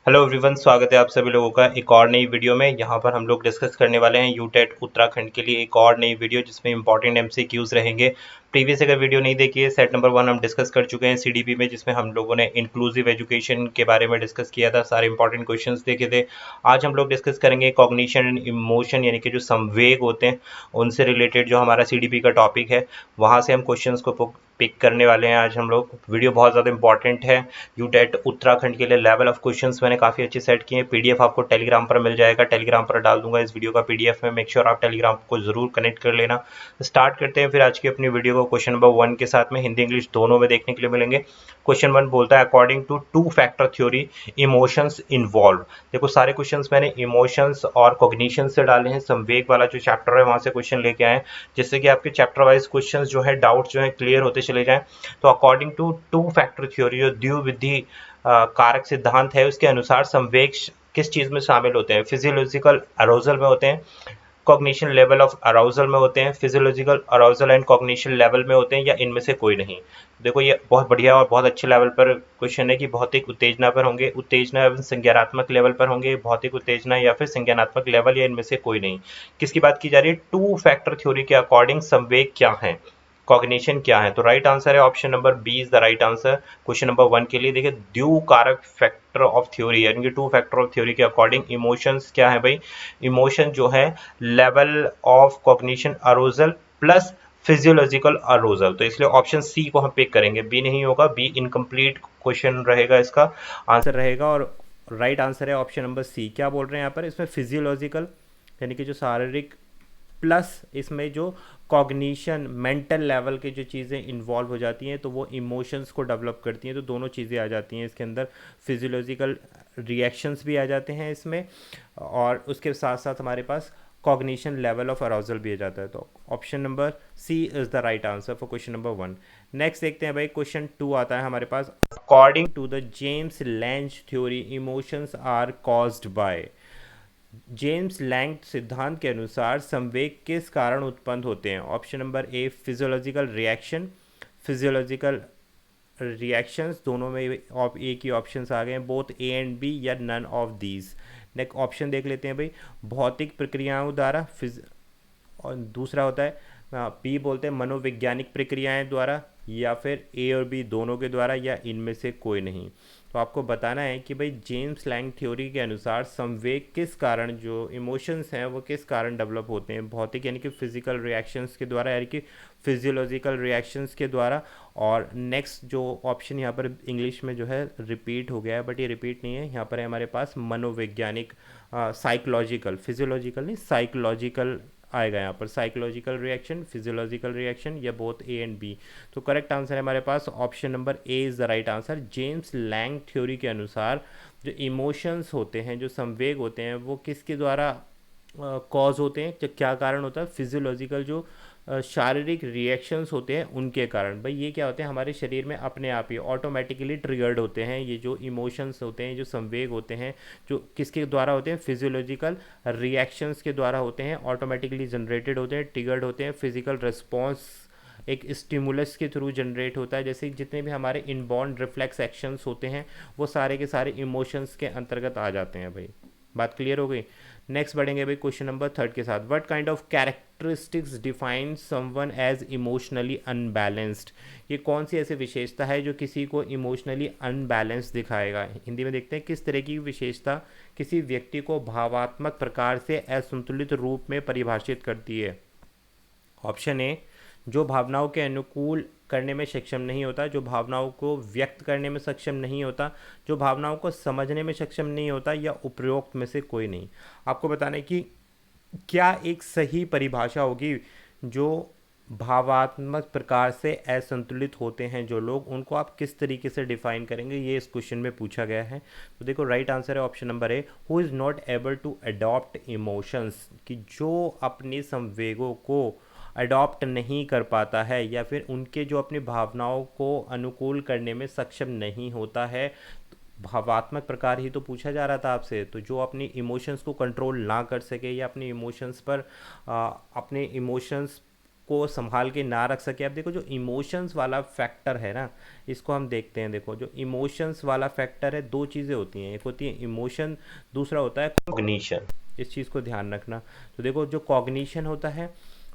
Hello everyone, स्वागत है आप सभी लोगों का एक और नई वीडियो में। यहाँ पर हम लोग डिस्कस करने वाले हैं यूटेट उत्तराखंड के लिए एक और नई वीडियो जिसमें इंपॉर्टेंट एमसीक्यूज रहेंगे। प्रीवियस अगर वीडियो नहीं देखी है, सेट नंबर 1 हम डिस्कस कर चुके हैं सीडीपी में, जिसमें हम लोगों ने इंक्लूसिव एजुकेशन के बारे में डिस्कस किया था, सारे इंपॉर्टेंट क्वेश्चंस देखे थे। आज हम लोग डिस्कस करेंगे कॉग्निशन एंड इमोशन, यानी कि जो संवेग होते हैं उनसे रिलेटेड जो हमारा सीडीपी का टॉपिक है, वहाँ से हम क्वेश्चंस को पिक करने वाले हैं। आज हम लोग वीडियो बहुत ज़्यादा इंपॉर्टेंट है यूटेट उत्तराखंड के लिए। लेवल ऑफ क्वेश्चंस मैंने काफ़ी अच्छे सेट किए हैं। पीडीएफ आपको टेलीग्राम पर मिल जाएगा, टेलीग्राम पर डाल दूंगा इस वीडियो का पीडीएफ में। मेक श्योर आप टेलीग्राम को जरूर कनेक्ट कर लेना। स्टार्ट करते हैं फिर आज की अपनी वीडियो को क्वेश्चन नंबर 1 के साथ में। हिंदी इंग्लिश दोनों में देखने के लिए मिलेंगे। क्वेश्चन 1 बोलता है according to two factor theory emotions involve. देखो सारे क्वेश्चंस मैंने इमोशंस और कॉग्निशन से डाले हैं। संवेग वाला जो चैप्टर है वहां से क्वेश्चन लेके आए, जिससे कि आपके चैप्टर वाइज क्वेश्चंस जो है, डाउट्स जो है क्लियर होते चले जाएं। तो according to two factor theory, जो द्विविधि कारक सिद्धांत है, उसके अनुसार संवेग किस चीज में शामिल होते हैं? फिजियोलॉजिकल अराउजल में होते हैं, कॉग्निशन लेवल ऑफ अराउजल में होते हैं, physiological arousal and cognition level में होते हैं, या इनमें से कोई नहीं। देखो ये बहुत बढ़िया और बहुत अच्छे लेवल पर क्वेश्चन है कि भौतिक उत्तेजना पर होंगे, उत्तेजना एवं संज्ञानात्मक लेवल पर होंगे, भौतिक उत्तेजना या फिर संज्ञानात्मक लेवल, या इनमें से कोई नहीं। किसकी बात की जा रही है? टू फैक्टर थ्योरी के अकॉर्डिंग संवेग क्या है, कॉग्निशन क्या है? तो राइट आंसर है option number B is the right answer question number 1 के लिए। देखिए द्वि कारक फैक्टर ऑफ थ्योरी, यानी कि टू फैक्टर ऑफ थ्योरी के अकॉर्डिंग इमोशंस क्या है भाई? इमोशन जो है level of cognition arousal plus physiological arousal. तो इसलिए ऑप्शन सी को हम पिक करेंगे, बी नहीं होगा, बी इनकम्प्लीट क्वेश्चन रहेगा, इसका आंसर रहेगा। और राइट आंसर है ऑप्शन नंबर सी। क्या बोल रहे हैं यहाँ पर? इसमें फिजियोलॉजिकल यानी कि जो शारीरिक, प्लस इसमें जो कॉग्निशन मेंटल लेवल की जो चीज़ें इन्वॉल्व हो जाती हैं, तो वो इमोशंस को डेवलप करती हैं। तो दोनों चीज़ें आ जाती हैं इसके अंदर, फिजियोलॉजिकल रिएक्शंस भी आ जाते हैं इसमें, और उसके साथ साथ हमारे पास कॉग्निशन लेवल ऑफ अराउजल भी आ जाता है। तो option number C is the right answer for question number 1। Next देखते हैं भाई, क्वेश्चन 2 आता है हमारे पास। According to the James Lange theory emotions are caused by. James Lange सिद्धांत के अनुसार संवेग किस कारण उत्पन्न होते हैं? Option number A physiological reaction, physiological reactions दोनों में एक ही ऑप्शंस आ गए हैं, बोथ ए एंड बी या none of these. Next option देख लेते हैं भाई, भौतिक प्रक्रियाओं द्वारा, फिज और दूसरा होता है बी बोलते हैं मनोवैज्ञानिक प्रक्रियाएं द्वारा, या फिर ए और बी दोनों के द्वारा, या इनमें से कोई नहीं। तो आपको बताना है कि भाई जेम्स लैंग थ्योरी के अनुसार संवेग किस कारण, जो इमोशंस हैं वो किस कारण डेवलप होते हैं? भौतिक यानी कि फिजिकल रिएक्शंस के द्वारा, यानी कि फिजियोलॉजिकल रिएक्शंस के द्वारा। और नेक्स्ट जो ऑप्शन यहाँ पर इंग्लिश में जो है रिपीट हो गया है, बट ये रिपीट नहीं है, यहाँ पर है हमारे पास मनोवैज्ञानिक, साइकोलॉजिकल, फिजियोलॉजिकल नहीं साइकोलॉजिकल आएगा यहाँ पर। साइकोलॉजिकल रिएक्शन, फिजियोलॉजिकल रिएक्शन, या बोथ ए एंड बी। तो करेक्ट आंसर है हमारे पास option number A is the right answer. James Lange theory के अनुसार जो इमोशंस होते हैं, जो संवेग होते हैं, वो किसके द्वारा कॉज होते हैं, क्या कारण होता है? फिजियोलॉजिकल जो शारीरिक रिएक्शंस होते हैं उनके कारण। भाई ये क्या होते हैं? हमारे शरीर में अपने आप ही ऑटोमेटिकली ट्रिगर्ड होते हैं ये जो इमोशंस होते हैं, जो संवेग होते हैं, जो किसके द्वारा होते हैं? फिजियोलॉजिकल रिएक्शंस के द्वारा होते हैं, ऑटोमेटिकली जनरेटेड होते हैं, ट्रिगर्ड होते हैं। फिजिकल रिस्पॉन्स एक स्टिमुलस के थ्रू जनरेट होता है। जैसे जितने भी हमारे इनबॉर्न रिफ्लेक्स एक्शंस होते हैं, वो सारे के सारे इमोशंस के अंतर्गत आ जाते हैं भाई। बात क्लियर हो गई? नेक्स्ट बढ़ेंगे भाई क्वेश्चन नंबर 3 के साथ। What kind of characteristics define someone as emotionally unbalanced. ये कौन सी ऐसी विशेषता है जो किसी को इमोशनली अनबैलेंस दिखाएगा? हिंदी में देखते हैं, किस तरह की विशेषता किसी व्यक्ति को भावात्मक प्रकार से असंतुलित रूप में परिभाषित करती है? ऑप्शन ए, जो भावनाओं के अनुकूल करने में सक्षम नहीं होता, जो भावनाओं को व्यक्त करने में सक्षम नहीं होता, जो भावनाओं को समझने में सक्षम नहीं होता, या उपरोक्त में से कोई नहीं। आपको बताना है कि क्या एक सही परिभाषा होगी जो भावात्मक प्रकार से असंतुलित होते हैं जो लोग, उनको आप किस तरीके से डिफाइन करेंगे, ये इस क्वेश्चन में पूछा गया है। तो देखो राइट आंसर है option number A, who is not able to adopt emotions, कि जो अपनी संवेगों को अडॉप्ट नहीं कर पाता है, या फिर उनके जो अपनी भावनाओं को अनुकूल करने में सक्षम नहीं होता है। भावात्मक प्रकार ही तो पूछा जा रहा था आपसे, तो जो अपनी इमोशंस को कंट्रोल ना कर सके, या अपने इमोशंस पर अपने इमोशंस को संभाल के ना रख सके। अब देखो जो इमोशंस वाला फैक्टर है ना, इसको हम देखते हैं। देखो जो इमोशंस वाला फैक्टर है, दो चीज़ें होती हैं, एक होती है इमोशन, दूसरा होता है कॉग्निशन। इस चीज़ को ध्यान रखना। तो देखो जो कॉग्निशन होता है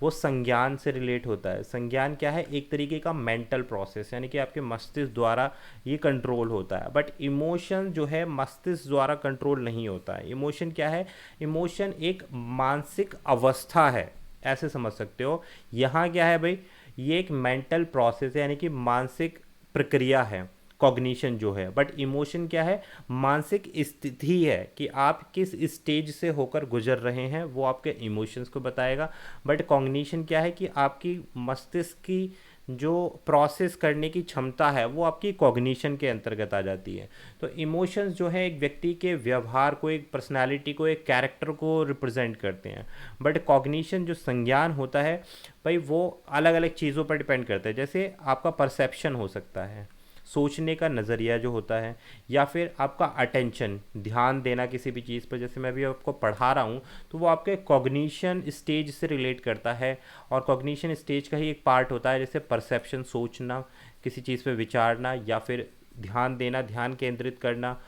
वो संज्ञान से रिलेट होता है। संज्ञान क्या है? एक तरीके का मेंटल प्रोसेस, यानी कि आपके मस्तिष्क द्वारा ये कंट्रोल होता है। बट इमोशन जो है मस्तिष्क द्वारा कंट्रोल नहीं होता है। इमोशन क्या है? इमोशन एक मानसिक अवस्था है, ऐसे समझ सकते हो। यहाँ क्या है भाई? ये एक मेंटल प्रोसेस है, यानी कि मानसिक प्रक्रिया है कॉग्निशन जो है। बट इमोशन क्या है? मानसिक स्थिति है कि आप किस स्टेज से होकर गुजर रहे हैं, वो आपके इमोशंस को बताएगा। बट कॉग्निशन क्या है? कि आपकी मस्तिष्क की जो प्रोसेस करने की क्षमता है वो आपकी कॉग्निशन के अंतर्गत आ जाती है। तो इमोशंस जो है एक व्यक्ति के व्यवहार को, एक पर्सनालिटी को, एक कैरेक्टर को रिप्रेजेंट करते हैं। बट कॉग्निशन जो संज्ञान होता है भाई, वो अलग अलग चीज़ों पर डिपेंड करता है। जैसे आपका परसेप्शन हो सकता है, सोचने का नज़रिया जो होता है, या फिर आपका अटेंशन, ध्यान देना किसी भी चीज़ पर। जैसे मैं अभी आपको पढ़ा रहा हूँ तो वो आपके कॉग्निशन स्टेज से रिलेट करता है, और कॉग्निशन स्टेज का ही एक पार्ट होता है। जैसे परसेप्शन, सोचना, किसी चीज़ पे विचारना, या फिर ध्यान देना, ध्यान केंद्रित करना।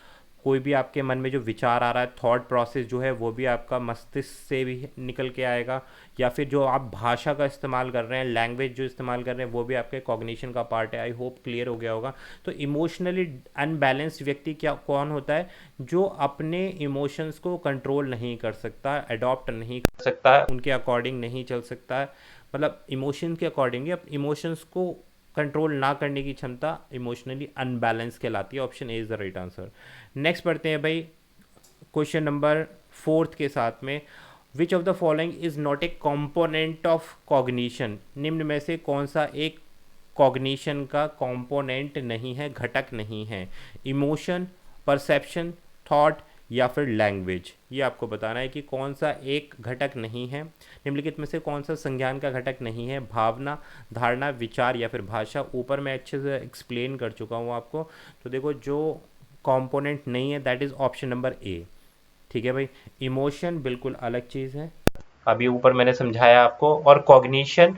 कोई भी आपके मन में जो विचार आ रहा है, थॉट प्रोसेस जो है वो भी आपका मस्तिष्क से भी निकल के आएगा। या फिर जो आप भाषा का इस्तेमाल कर रहे हैं, लैंग्वेज जो इस्तेमाल कर रहे हैं, वो भी आपके कॉग्निशन का पार्ट है। आई होप क्लियर हो गया होगा। तो इमोशनली अनबैलेंस्ड व्यक्ति क्या कौन होता है? जो अपने इमोशंस को कंट्रोल नहीं कर सकता, अडॉप्ट नहीं कर सकता है, उनके अकॉर्डिंग नहीं चल सकता है। मतलब इमोशन के अकॉर्डिंग, इमोशंस को कंट्रोल ना करने की क्षमता इमोशनली अनबैलेंस कहलाती है। Option A is the right answer. Next पढ़ते हैं भाई क्वेश्चन नंबर 4 के साथ में। विच of the following is not a component of cognition? निम्न में से कौन सा एक कॉग्निशन का कॉम्पोनेंट नहीं है, घटक नहीं है? इमोशन, परसेप्शन, थॉट, या फिर लैंग्वेज। ये आपको बताना है कि कौन सा एक घटक नहीं है। निम्नलिखित में से कौन सा संज्ञान का घटक नहीं है? भावना, धारणा, विचार, या फिर भाषा। ऊपर मैं अच्छे से एक्सप्लेन कर चुका हूँ आपको। तो देखो जो कंपोनेंट नहीं है दैट इज ऑप्शन नंबर ए। ठीक है भाई, इमोशन बिल्कुल अलग चीज़ है, अभी ऊपर मैंने समझाया आपको, और कॉग्निशन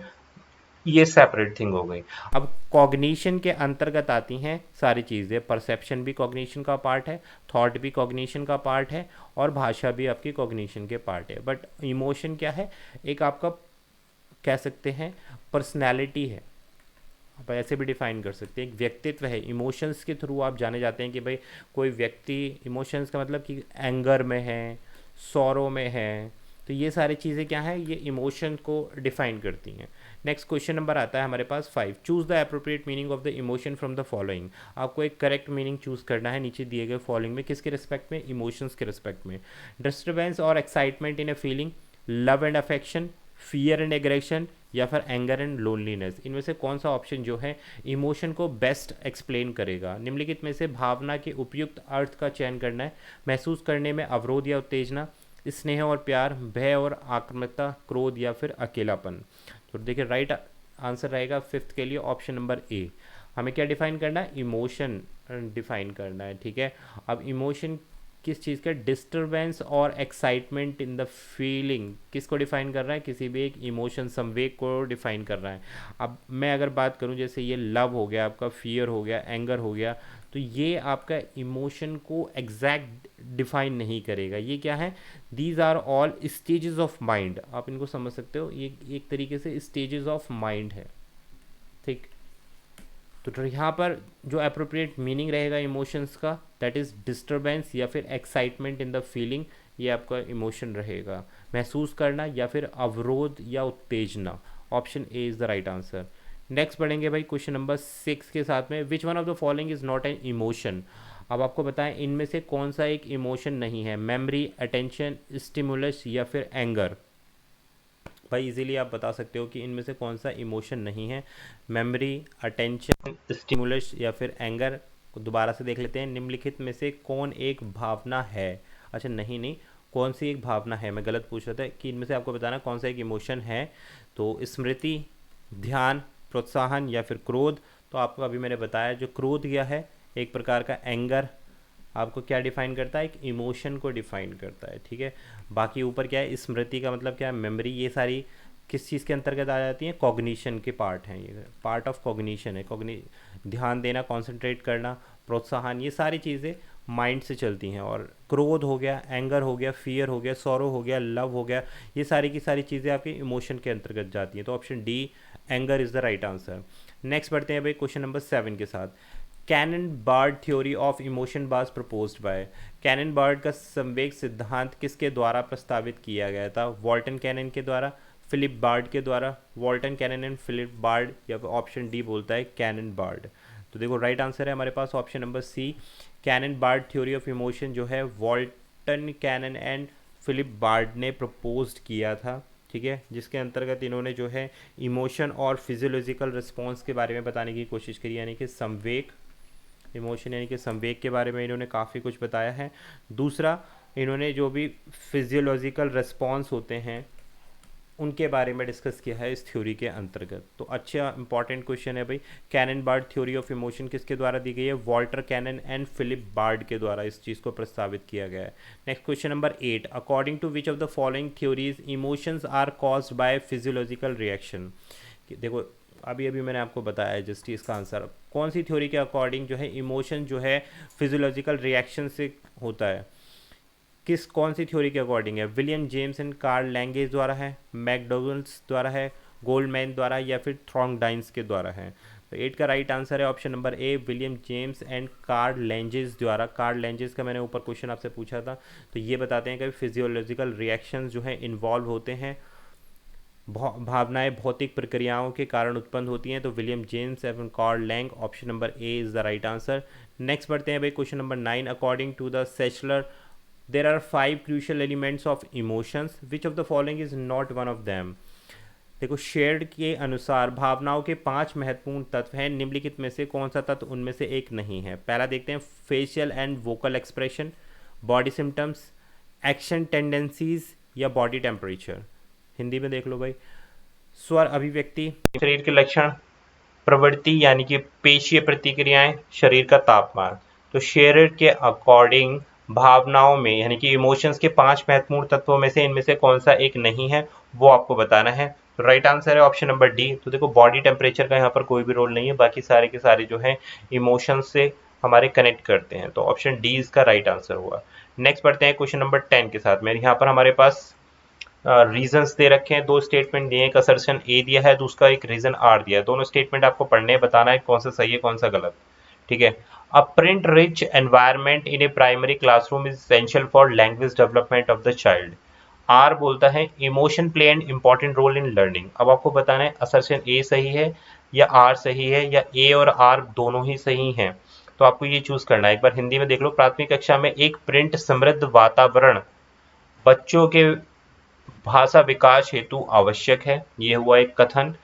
ये सेपरेट थिंग हो गई। अब कॉग्निशन के अंतर्गत आती हैं सारी चीज़ें। परसेप्शन भी कॉग्निशन का पार्ट है, थॉट भी कॉग्निशन का पार्ट है, और भाषा भी आपकी कॉग्निशन के पार्ट है। बट इमोशन क्या है? एक आपका कह सकते हैं पर्सनैलिटी है, आप ऐसे भी डिफाइन कर सकते हैं, एक व्यक्तित्व है। इमोशंस के थ्रू आप जाने जाते हैं कि भाई कोई व्यक्ति, इमोशंस का मतलब कि एंगर में है, सौरो में है। तो ये सारी चीज़ें क्या हैं? ये इमोशन को डिफाइन करती हैं। नेक्स्ट क्वेश्चन नंबर आता है हमारे पास 5। Choose the appropriate meaning of the emotion from the following. आपको एक करेक्ट मीनिंग चूज़ करना है नीचे दिए गए फॉलोइंग में। किसके रिस्पेक्ट में? इमोशंस के रिस्पेक्ट में। डिस्टर्बेंस और excitement in a feeling, love and affection, fear and aggression, या फिर एंगर एंड लोनलीनेस। इनमें से कौन सा ऑप्शन जो है इमोशन को बेस्ट एक्सप्लेन करेगा? निम्नलिखित में से भावना के उपयुक्त अर्थ का चयन करना है। महसूस करने में अवरोध या उत्तेजना, स्नेह और प्यार, भय और आक्रामकता, क्रोध, या फिर अकेलापन। तो देखिए राइट आंसर रहेगा 5th के लिए ऑप्शन नंबर ए। हमें क्या डिफाइन करना है? इमोशन डिफाइन करना है। ठीक है, अब इमोशन किस चीज़ का? डिस्टर्बेंस और एक्साइटमेंट इन द फीलिंग किसको डिफाइन कर रहा है? किसी भी एक इमोशन, संवेग को डिफाइन कर रहा है। अब मैं अगर बात करूं, जैसे ये लव हो गया आपका, फियर हो गया, एंगर हो गया, तो ये आपका इमोशन को एग्जैक्ट डिफाइन नहीं करेगा। ये क्या है? These are all stages of mind. आप इनको समझ सकते हो, ये एक तरीके से स्टेजेस ऑफ माइंड है। ठीक, तो यहाँ पर जो अप्रोप्रिएट मीनिंग रहेगा इमोशंस का, दैट इज़ डिस्टर्बेंस या फिर एक्साइटमेंट इन द फीलिंग, ये आपका इमोशन रहेगा। महसूस करना या फिर अवरोध या उत्तेजना। Option A is the right answer. Next पढ़ेंगे भाई क्वेश्चन नंबर 6 के साथ में। Which one of the following is not an emotion? अब आपको बताएं इनमें से कौन सा एक इमोशन नहीं है? मेमोरी, अटेंशन, स्टिमुलस, या फिर एंगर। भाई इजीली आप बता सकते हो कि इनमें से कौन सा इमोशन नहीं है? मेमोरी, अटेंशन, स्टिमुलस, या फिर एंगर। को दोबारा से देख लेते हैं। निम्नलिखित में से कौन एक भावना है? अच्छा नहीं, कौन सी एक भावना है, मैं गलत पूछ रहा था कि इनमें से आपको बताना कौन सा एक इमोशन है। तो स्मृति, ध्यान, प्रोत्साहन, या फिर क्रोध। तो आपको अभी मैंने बताया जो क्रोध किया है एक प्रकार का एंगर आपको क्या डिफाइन करता है? एक इमोशन को डिफाइन करता है। ठीक है, बाकी ऊपर क्या है? स्मृति का मतलब क्या है? मेमोरी। ये सारी किस चीज़ के अंतर्गत आ जाती हैं, कॉग्निशन के पार्ट हैं, ये पार्ट ऑफ कॉग्निशन है। ध्यान देना, कॉन्सेंट्रेट करना, प्रोत्साहन, ये सारी चीज़ें माइंड से चलती हैं। और क्रोध हो गया, एंगर हो गया, फियर हो गया, सॉरो हो गया, लव हो गया, ये सारी की सारी चीज़ें आपके इमोशन के अंतर्गत जाती हैं। तो option D anger is the right answer. Next बढ़ते हैं भाई क्वेश्चन नंबर 7 के साथ। Cannon Bard theory of emotion was proposed by. Cannon Bard का संवेग सिद्धांत किसके द्वारा प्रस्तावित किया गया था? वॉल्टन कैनन के द्वारा, फिलिप बार्ड के द्वारा, Walton Cannon and Philip Bard, या ऑप्शन डी बोलता है कैनन बार्ड। तो देखो राइट आंसर है हमारे पास option number C, Cannon Bard theory of emotion जो है Walton Cannon and Philip Bard ने प्रपोज्ड किया था, ठीक है, जिसके अंतर्गत इन्होंने जो है इमोशन और फिजियोलॉजिकल रिस्पॉन्स के बारे में बताने की कोशिश करी, यानी कि संवेग, इमोशन यानी कि संवेग के बारे में इन्होंने काफ़ी कुछ बताया है। दूसरा, इन्होंने जो भी फिजियोलॉजिकल रिस्पॉन्स होते हैं उनके बारे में डिस्कस किया है इस थ्योरी के अंतर्गत। तो अच्छा इंपॉर्टेंट क्वेश्चन है भाई, Cannon Bard theory of emotion किसके द्वारा दी गई है? Walter Cannon and Philip Bard के द्वारा इस चीज़ को प्रस्तावित किया गया है। Next question number 8, according to which of the following theories emotions are caused by physiological reaction. देखो अभी मैंने आपको बताया जस्ट इसका आंसर, कौन सी थ्योरी के अकॉर्डिंग जो है इमोशन जो है फिजियोलॉजिकल रिएक्शन से होता है, कौन सी थ्योरी के अकॉर्डिंग है? William James and Carl Lange द्वारा है, मैकडोगल्स द्वारा है, गोल्डमैन द्वारा, या फिर थ्रॉन्गडाइन्स के द्वारा है? तो 8 का राइट आंसर है option number A, William James and Carl Lange द्वारा। कार्ल लैंगेज का मैंने ऊपर क्वेश्चन आपसे पूछा था, तो ये बताते हैं कि फिजियोलॉजिकल रिएक्शंस जो है इन्वॉल्व होते हैं, भावनाएं भौतिक प्रक्रियाओं के कारण उत्पन्न होती हैं। तो विलियम जेम्स एवं Carl Lange, option number A is the right answer. Next बढ़ते हैं भाई question number 9, according to the सेचलर there are 5 crucial elements of emotions, which of the following is not one of them? देखो shared के अनुसार भावनाओं के 5 महत्वपूर्ण तत्व हैं, निम्नलिखित में से कौन सा तत्व उनमें से एक नहीं है? पहला देखते हैं, facial and vocal expression, body symptoms, action tendencies, या बॉडी टेम्परेचर। हिंदी में देख लो भाई, स्वर अभिव्यक्ति, शरीर के लक्षण, प्रवृत्ति यानी कि पेशीय प्रतिक्रियाएं, शरीर का तापमान। तो शेयर्ड के अकॉर्डिंग भावनाओं में यानी कि इमोशंस के 5 महत्वपूर्ण तत्वों में से इनमें से कौन सा एक नहीं है, वो आपको बताना है। तो राइट आंसर है ऑप्शन नंबर डी। तो देखो बॉडी टेम्परेचर का यहाँ पर कोई भी रोल नहीं है, बाकी सारे के सारे जो है इमोशंस से हमारे कनेक्ट करते हैं। तो ऑप्शन डी इसका राइट आंसर हुआ। नेक्स्ट बढ़ते हैं क्वेश्चन नंबर 10 के साथ। मेरे यहाँ पर हमारे पास रीजंस दे रखे हैं, 2 स्टेटमेंट दिए, एक असर्शन ए दिया है, दूसरा एक रीजन आर दिया है। दोनों स्टेटमेंट आपको पढ़ने बताना है कौन सा सही है कौन सा गलत, ठीक है। A print rich environment in a primary classroom is essential for language development of the child. R बोलता है emotion play an important role in learning. अब आपको बताना है असर्शन ए सही है या आर सही है, या ए और आर दोनों ही सही हैं। तो आपको ये चूज करना है। एक बार हिंदी में देख लो, प्राथमिक कक्षा में एक प्रिंट समृद्ध वातावरण बच्चों के भाषा विकास हेतु आवश्यक है, ये हुआ एक कथन।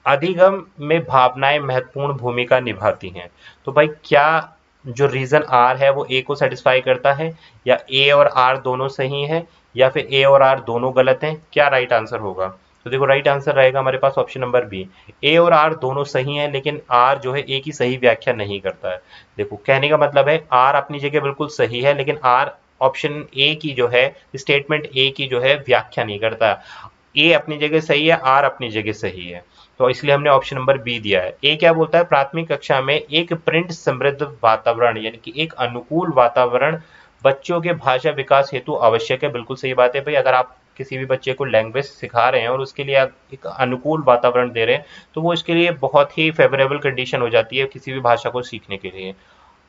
अधिगम में भावनाएं महत्वपूर्ण भूमिका निभाती हैं। तो भाई क्या जो रीजन आर है वो ए को सेटिस्फाई करता है, या ए और आर दोनों सही है, या फिर ए और आर दोनों गलत हैं? क्या राइट आंसर होगा? तो देखो राइट आंसर रहेगा हमारे पास ऑप्शन नंबर बी, ए और आर दोनों सही हैं, लेकिन आर जो है ए की सही व्याख्या नहीं करता है। देखो कहने का मतलब है आर अपनी जगह बिल्कुल सही है, लेकिन आर ऑप्शन ए की जो है स्टेटमेंट ए की जो है व्याख्या नहीं करता। ए अपनी जगह सही है, आर अपनी जगह सही है, तो इसलिए हमने ऑप्शन नंबर बी दिया है। ए क्या बोलता है, प्राथमिक कक्षा में एक प्रिंट समृद्ध वातावरण यानी कि एक अनुकूल वातावरण बच्चों के भाषा विकास हेतु आवश्यक है। बिल्कुल सही बात है भाई, अगर आप किसी भी बच्चे को लैंग्वेज सिखा रहे हैं और उसके लिए आप एक अनुकूल वातावरण दे रहे हैं, तो वो इसके लिए बहुत ही फेवरेबल कंडीशन हो जाती है किसी भी भाषा को सीखने के लिए।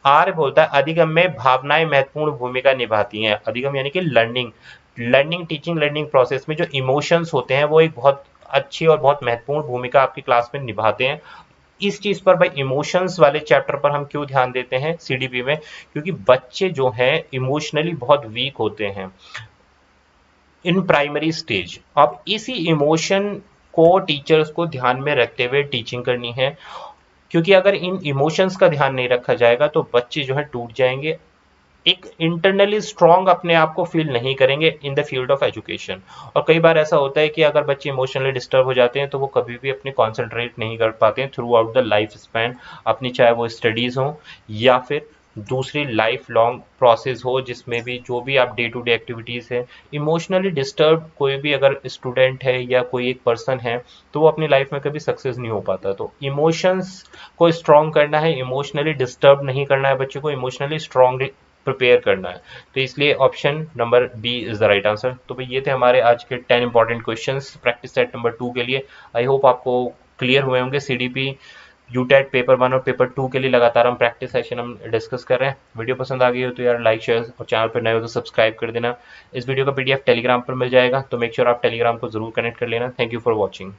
आर बोलता है अधिगम में भावनाएं महत्वपूर्ण भूमिका निभाती हैं। अधिगम यानी कि लर्निंग टीचिंग लर्निंग प्रोसेस में जो इमोशंस होते हैं वो एक बहुत अच्छी और बहुत महत्वपूर्ण भूमिका आपकी क्लास में निभाते हैं। इस चीज पर भाई इमोशंस वाले चैप्टर पर हम क्यों ध्यान देते हैं सीडीपी में, क्योंकि बच्चे जो हैं इमोशनली बहुत वीक होते हैं इन प्राइमरी स्टेज। अब इसी इमोशन को टीचर्स को ध्यान में रखते हुए टीचिंग करनी है, क्योंकि अगर इन इमोशंस का ध्यान नहीं रखा जाएगा तो बच्चे जो है टूट जाएंगे, एक इंटरनली स्ट्रांग अपने आप को फील नहीं करेंगे in the field of education. और कई बार ऐसा होता है कि अगर बच्चे इमोशनली डिस्टर्ब हो जाते हैं तो वो कभी भी अपने कॉन्सेंट्रेट नहीं कर पाते हैं through out the life span, अपनी चाहे वो स्टडीज हो या फिर दूसरी लाइफ लॉन्ग प्रोसेस हो जिसमें भी जो भी आप डे टू डे एक्टिविटीज़ है, इमोशनली डिस्टर्ब कोई भी अगर स्टूडेंट है या कोई एक पर्सन है तो वो अपनी लाइफ में कभी सक्सेस नहीं हो पाता। तो इमोशंस को स्ट्रॉन्ग करना है, इमोशनली डिस्टर्ब नहीं करना है बच्चे को, इमोशनली स्ट्रॉन्ग प्रिपेयर करना है। तो इसलिए option number B is the right answer. तो भाई ये थे हमारे आज के 10 important questions practice set number 2 के लिए। आई होप आपको क्लियर हुए होंगे। सीडीपी यूटेट पेपर 1 और पेपर 2 के लिए लगातार हम प्रैक्टिस सेशन हम डिस्कस कर रहे हैं। वीडियो पसंद आ गई हो तो यार लाइक शेयर और चैनल पर नए हो तो सब्सक्राइब कर देना। इस वीडियो का पीडीएफ टेलीग्राम पर मिल जाएगा, तो मेक श्योर आप टेलीग्राम को जरूर कनेक्ट कर लेना। Thank you for watching.